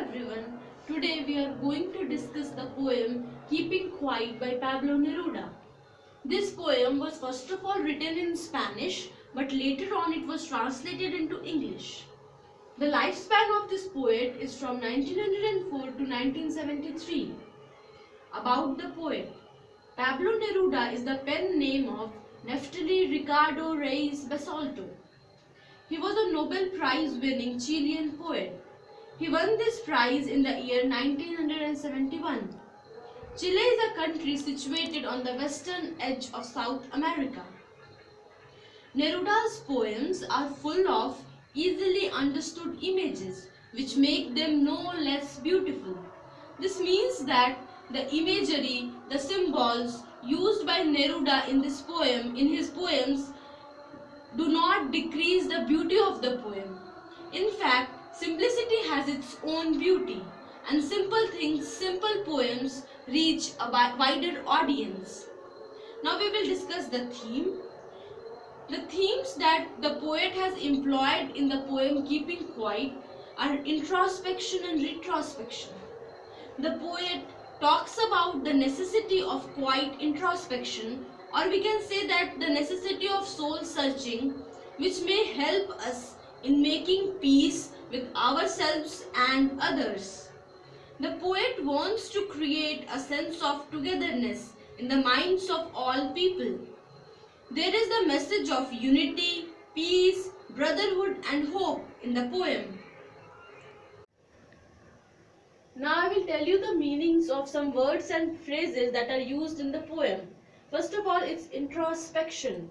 everyone. Today we are going to discuss the poem Keeping Quiet by Pablo Neruda. This poem was first of all written in Spanish, but later on it was translated into English. The lifespan of this poet is from 1904 to 1973. About the poet, Pablo Neruda is the pen name of Neftali Ricardo Reis Basalto. He was a Nobel Prize winning Chilean poet. He won this prize in the year 1971. Chile is a country situated on the western edge of South America. Neruda's poems are full of easily understood images which make them no less beautiful. This means that the imagery, the symbols used by Neruda in his poems do not decrease the beauty of the poem. In fact, simplicity has its own beauty, and simple things, simple poems reach a wider audience. Now we will discuss the theme. The themes that the poet has employed in the poem Keeping Quiet are introspection and retrospection. The poet talks about the necessity of quiet introspection, or we can say that the necessity of soul searching, which may help us in making peace with ourselves and others. The poet wants to create a sense of togetherness in the minds of all people. There is the message of unity, peace, brotherhood and hope in the poem. Now I will tell you the meanings of some words and phrases that are used in the poem. First of all, it's introspection.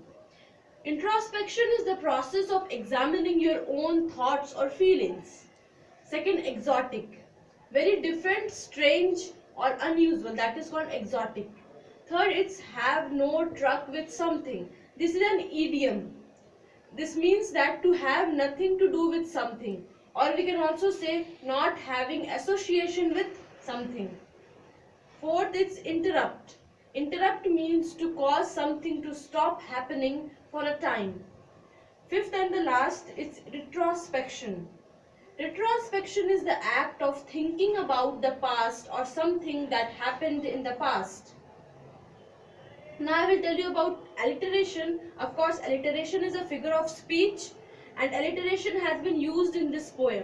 Introspection is the process of examining your own thoughts or feelings. Second, exotic. Very different, strange or unusual. That is called exotic. Third, it's have no truck with something. This is an idiom. This means that to have nothing to do with something. Or we can also say not having association with something. Fourth, it's interrupt. Interrupt means to cause something to stop happening for a time. Fifth and the last, it's retrospection. Retrospection is the act of thinking about the past or something that happened in the past. Now I will tell you about alliteration. Of course, alliteration is a figure of speech, and alliteration has been used in this poem.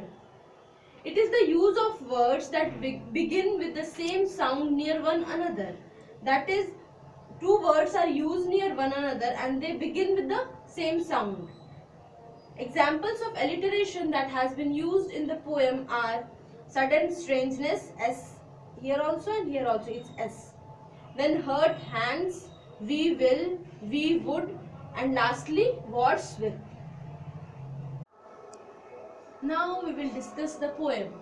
It is the use of words that begin with the same sound near one another. That is, two words are used near one another and they begin with the same sound. Examples of alliteration that has been used in the poem are sudden strangeness, S, here also and here also it's S. Then hurt hands, we will, we would, and lastly what's with. Now we will discuss the poem.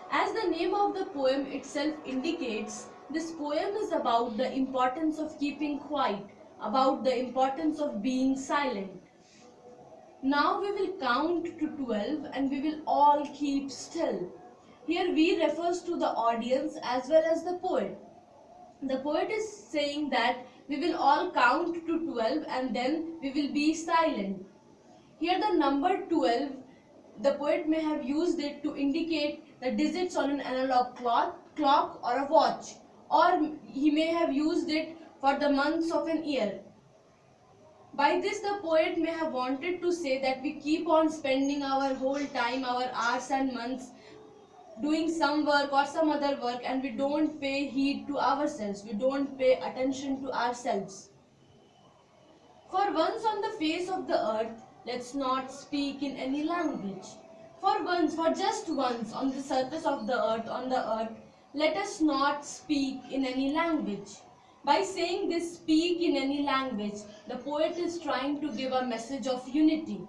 As the name of the poem itself indicates, this poem is about the importance of keeping quiet, about the importance of being silent. Now we will count to 12 and we will all keep still. Here we refers to the audience as well as the poet. The poet is saying that we will all count to 12 and then we will be silent. Here the number 12, the poet may have used it to indicate the digits on an analog clock or a watch, or he may have used it for the months of an year. By this the poet may have wanted to say that we keep on spending our whole time, our hours and months doing some work or some other work, and we don't pay heed to ourselves, we don't pay attention to ourselves. For once on the face of the earth, let's not speak in any language. For once, for just once on the surface of the earth, let us not speak in any language. By saying this, speak in any language, the poet is trying to give a message of unity.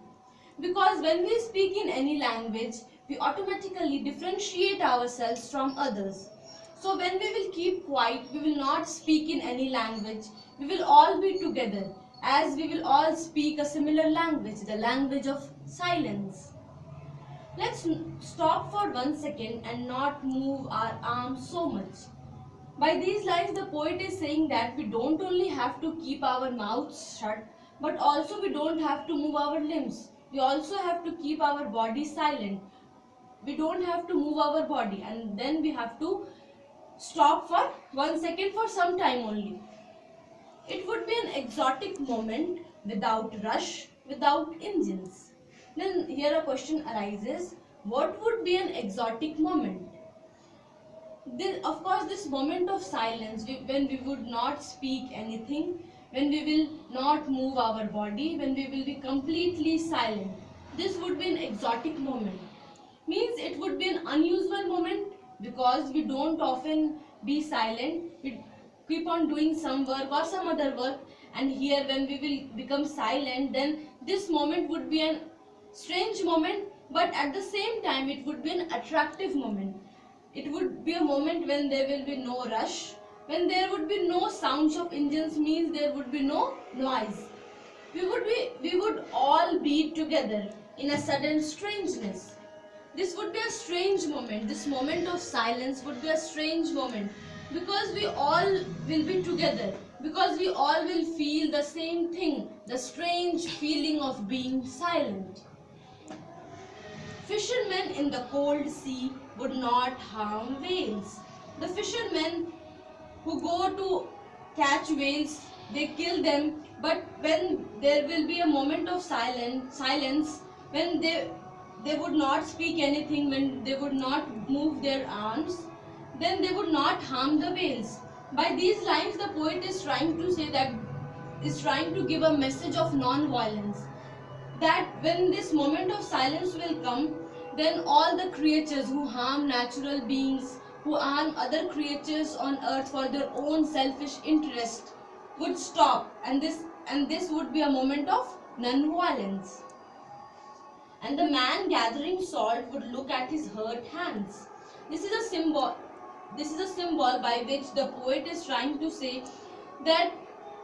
Because when we speak in any language, we automatically differentiate ourselves from others. So when we will keep quiet, we will not speak in any language, we will all be together, as we will all speak a similar language, the language of silence. Let's stop for 1 second and not move our arms so much. By these lines, the poet is saying that we don't only have to keep our mouths shut, but also we don't have to move our limbs. We also have to keep our body silent. We don't have to move our body, and then we have to stop for 1 second for some time only. It would be an exotic moment without rush, without engines. Then here a question arises, what would be an exotic moment? Of course, this moment of silence, when we would not speak anything, when we will not move our body, when we will be completely silent, this would be an exotic moment. Means it would be an unusual moment because we don't often be silent. We keep on doing some work or some other work, and here when we will become silent, then this moment would be an strange moment, but at the same time it would be an attractive moment. It would be a moment when there will be no rush, when there would be no sounds of engines, means there would be no noise. We would all be together in a sudden strangeness. This would be a strange moment. This moment of silence would be a strange moment because we all will be together, because we all will feel the same thing, the strange feeling of being silent. Fishermen in the cold sea would not harm whales. The fishermen who go to catch whales, they kill them, but when there will be a moment of silence, when they would not speak anything, when they would not move their arms, then they would not harm the whales. By these lines, the poet is trying to say that, is trying to give a message of non-violence, that when this moment of silence will come, then all the creatures who harm natural beings, who harm other creatures on earth for their own selfish interest, would stop, and this would be a moment of non-violence. And the man gathering salt would look at his hurt hands. This is a symbol. This is a symbol by which the poet is trying to say that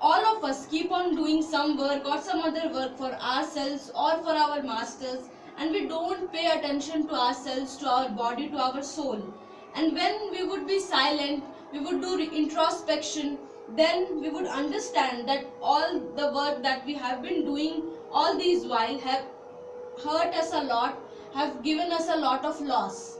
all of us keep on doing some work or some other work for ourselves or for our masters, and we don't pay attention to ourselves, to our body, to our soul. And when we would be silent, we would do introspection, then we would understand that all the work that we have been doing all these while have hurt us a lot, have given us a lot of loss.